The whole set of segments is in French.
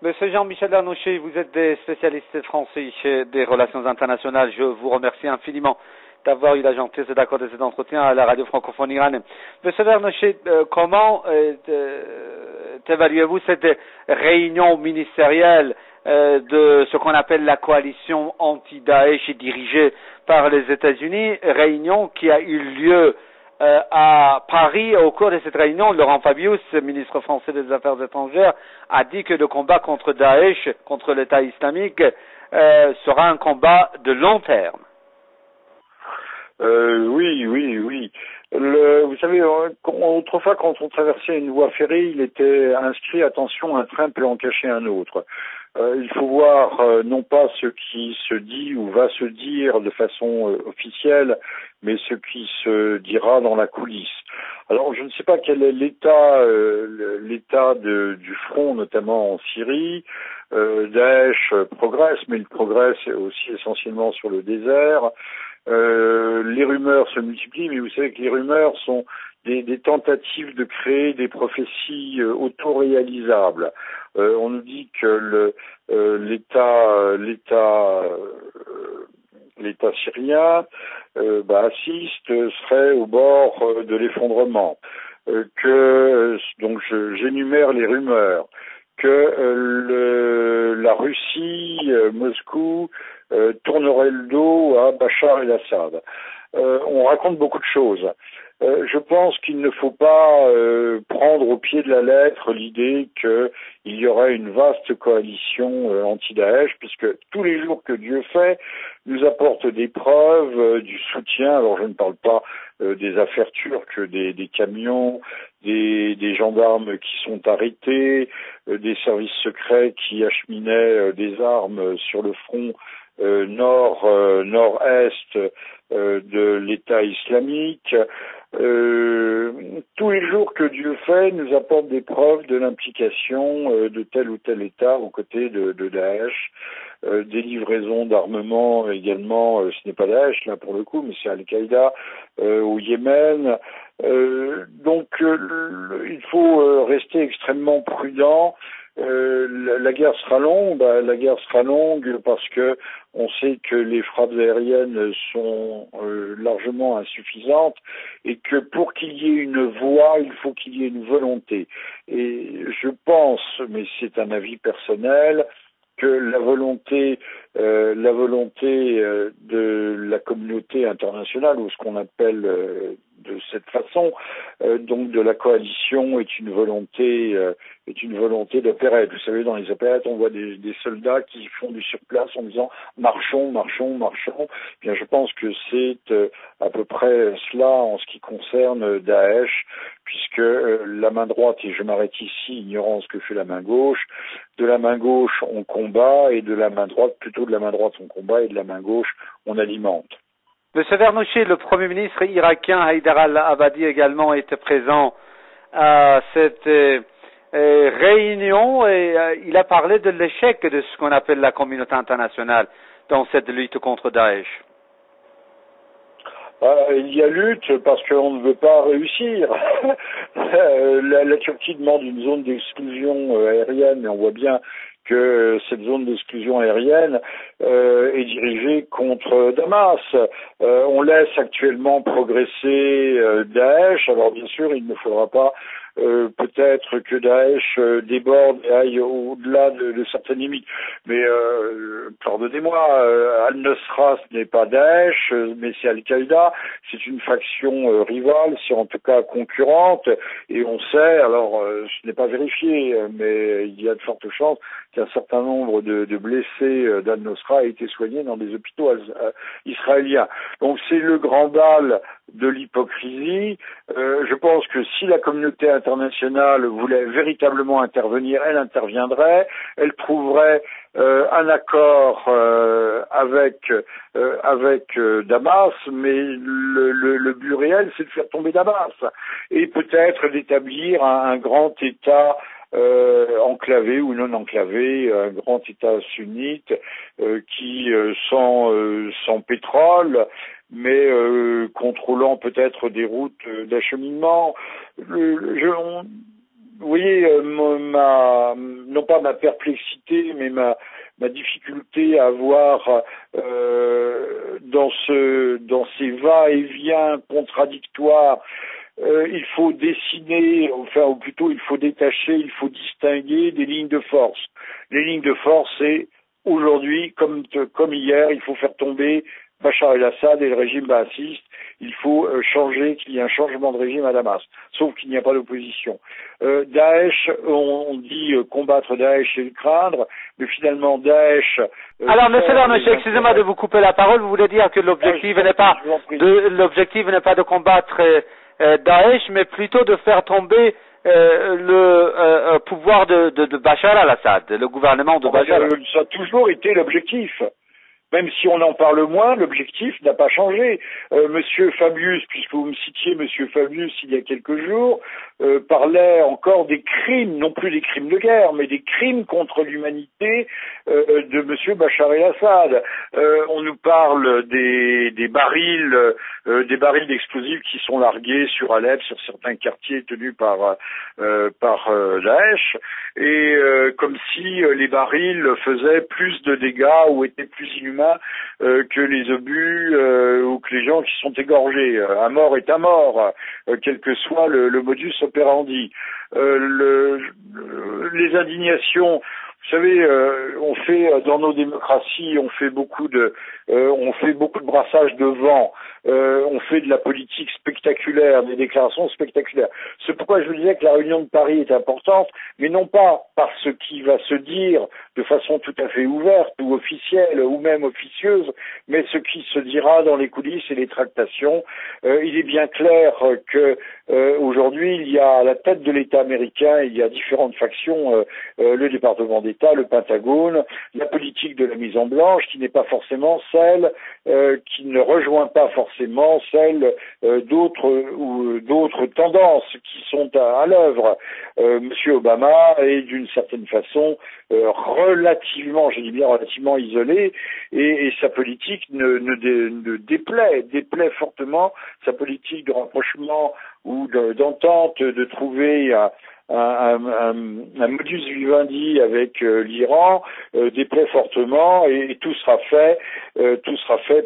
Monsieur Jean-Michel Arnouchet, vous êtes des spécialistes français des relations internationales. Je vous remercie infiniment d'avoir eu la gentillesse d'accorder cet entretien à la radio francophone iranienne. Monsieur Arnouchet, comment évaluez-vous cette réunion ministérielle de ce qu'on appelle la coalition anti-Daesh dirigée par les États-Unis, réunion qui a eu lieu à Paris? Au cours de cette réunion, Laurent Fabius, ministre français des Affaires étrangères, a dit que le combat contre Daesh, contre l'État islamique, sera un combat de long terme. Oui. Vous savez, autrefois, quand on traversait une voie ferrée, il était inscrit, attention, un train peut en cacher un autre. Il faut voir non pas ce qui se dit ou va se dire de façon officielle, mais ce qui se dira dans la coulisse. Alors, je ne sais pas quel est l'état du front, notamment en Syrie. Daesh progresse, mais il progresse aussi essentiellement sur le désert. Les rumeurs se multiplient, mais vous savez que les rumeurs sont des tentatives de créer des prophéties autoréalisables. On nous dit que l'État syrien assiste, serait au bord de l'effondrement. Donc j'énumère les rumeurs que la Russie, Moscou, tournerait le dos à Bachar el-Assad. On raconte beaucoup de choses. Je pense qu'il ne faut pas prendre au pied de la lettre l'idée qu'il y aurait une vaste coalition anti-Daesh, puisque tous les jours que Dieu fait nous apporte des preuves du soutien. Alors je ne parle pas des affaires turques, des camions, des gendarmes qui sont arrêtés, des services secrets qui acheminaient des armes sur le front nord-est de l'État islamique. Tous les jours que Dieu fait nous apporte des preuves de l'implication de tel ou tel État aux côtés de Daesh. Des livraisons d'armement également, ce n'est pas Daesh là pour le coup, mais c'est Al-Qaïda au Yémen. Donc il faut rester extrêmement prudent. La guerre sera longue, parce que on sait que les frappes aériennes sont largement insuffisantes et que pour qu'il y ait une voie, il faut qu'il y ait une volonté. Et je pense, mais c'est un avis personnel, que la volonté de la communauté internationale, ou ce qu'on appelle de cette façon, donc de la coalition, est une volonté d'opérette. Vous savez, dans les opérettes, on voit des soldats qui font du surplace en disant marchons. Bien, je pense que c'est à peu près cela en ce qui concerne Daesh, puisque la main droite, et je m'arrête ici, ignorant ce que fait la main gauche, de la main gauche on combat, et de la main droite on combat, et de la main gauche on alimente. Monsieur Arnouchet, le Premier ministre irakien Haïdar al-Abadi également était présent à cette réunion et il a parlé de l'échec de ce qu'on appelle la communauté internationale dans cette lutte contre Daesh. Il y a lutte parce qu'on ne veut pas réussir. La Turquie demande une zone d'exclusion aérienne, mais on voit bien que cette zone d'exclusion aérienne est dirigée contre Damas. On laisse actuellement progresser Daesh. Alors bien sûr, il ne faudra pas peut-être que Daesh déborde et aille au-delà de certaines limites. Mais pardonnez-moi, Al-Nusra, ce n'est pas Daesh, mais c'est Al-Qaïda. C'est une faction rivale, c'est en tout cas concurrente. Et on sait, alors ce n'est pas vérifié, mais il y a de fortes chances qu'un certain nombre de blessés d'Al-Nusra aient été soignés dans des hôpitaux israéliens. Donc c'est le grand bal de l'hypocrisie. Je pense que si la communauté internationale voulait véritablement intervenir, elle interviendrait, elle trouverait un accord avec Damas, mais le but réel, c'est de faire tomber Damas et peut-être d'établir un grand État enclavé ou non enclavé, un grand État sunnite qui sans pétrole, mais contrôlant peut-être des routes d'acheminement. vous voyez, non pas ma perplexité, mais ma difficulté à voir dans ces va-et-vient contradictoires. Il faut dessiner, enfin, ou plutôt il faut détacher, il faut distinguer des lignes de force. Les lignes de force, c'est aujourd'hui, comme hier, il faut faire tomber Bachar el-Assad et le régime baathiste. Il faut changer, qu'il y ait un changement de régime à Damas. Sauf qu'il n'y a pas d'opposition. Daesh, on dit combattre Daesh et le craindre, mais finalement Daesh... Alors, monsieur Lornoche, excusez-moi de vous couper la parole. Vous voulez dire que l'objectif n'est pas de combattre Daesh, mais plutôt de faire tomber le pouvoir de Bachar al-Assad, le gouvernement de Bachar al-Assad. Ça a toujours été l'objectif. Même si on en parle moins, l'objectif n'a pas changé. Monsieur Fabius, puisque vous me citiez Monsieur Fabius il y a quelques jours, parlait encore des crimes, non plus des crimes de guerre, mais des crimes contre l'humanité de Monsieur Bachar el-Assad. On nous parle des barils d'explosifs qui sont largués sur Alep, sur certains quartiers tenus par Daesh, et comme si les barils faisaient plus de dégâts ou étaient plus inhumains que les obus ou que les gens qui sont égorgés. Un mort est un mort, quel que soit le modus operandi. Les indignations, vous savez, on fait dans nos démocraties, on fait beaucoup de brassage de vent, on fait de la politique spectaculaire, des déclarations spectaculaires. C'est pourquoi je vous disais que la réunion de Paris est importante, mais non pas par ce qui va se dire de façon tout à fait ouverte ou officielle ou même officieuse, mais ce qui se dira dans les coulisses et les tractations. Il est bien clair que aujourd'hui, il y a à la tête de l'État américain, il y a différentes factions, le département d'État, le Pentagone, la politique de la mise en blanche, qui n'est pas forcément celle qui ne rejoint pas forcément celle d'autres tendances qui sont à l'œuvre. Monsieur Obama est d'une certaine façon relativement, je dis bien relativement isolé, et sa politique déplaît fortement, sa politique de rapprochement ou d'entente, de trouver un modus vivendi avec l'Iran déplaît fortement, et tout sera fait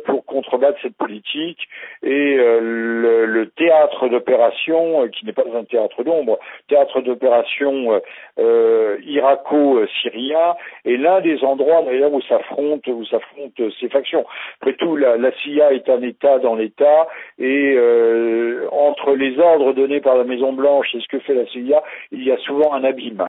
pour contrebattre cette politique, et le théâtre d'opération, qui n'est pas un théâtre d'ombre, théâtre d'opération irako-syrien, est l'un des endroits d'ailleurs où s'affrontent ces factions. Après tout, la CIA est un État dans l'État, et entre les ordres donnés par la Maison Blanche et ce que fait la CIA, il y a souvent un abîme.